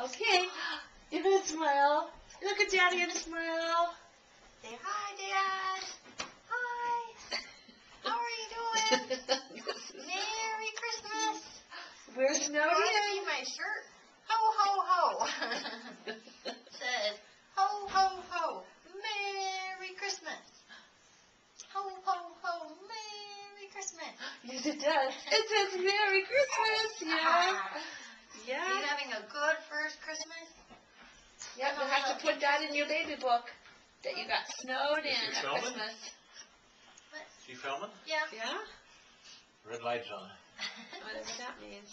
Okay. You're gonna smile. Look at Daddy and smile. Say hi, Dad. Hi. How are you doing? Merry Christmas. Where's Snowdy? You want to see my shirt? Ho, ho, ho. Says, ho, ho, ho. Merry Christmas. Ho, ho, ho. Merry Christmas. Yes, it does. It says Merry Christmas. Yeah. Are you having a good first Christmas? Yep, you have to put that in your baby book. That you got snowed in Is he at filming? Christmas. Is he filming? Yeah. Yeah? Red light's on. Whatever that means.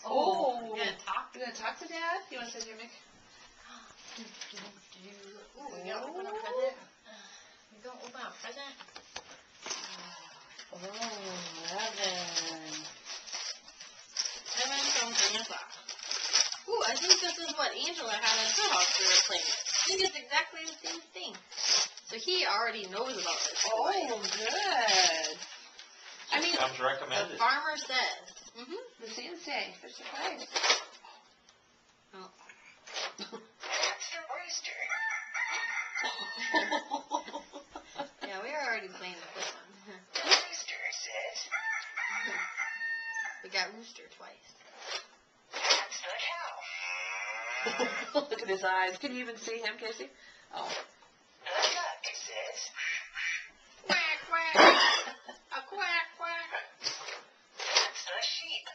Oh. You gonna talk? You gonna talk to Dad? You want to say your mic? Ooh, you gonna open a present? You gonna open a present? Oh, Evan. Evan from Vanessa. Ooh, I think this is what Angela had at her house we were playing. I think it's exactly the same thing. So he already knows about this. Oh, good. I mean, Comes The recommended. farmer says. Mm-hmm. the sensei. They're surprised. Oh. That's the rooster. Yeah, we were already playing with this one. The rooster says, We got rooster twice. that's the cow. Look at his eyes. Can you even see him, Casey? Oh. The duck says, Quack, quack. A quack, quack. that's the sheep.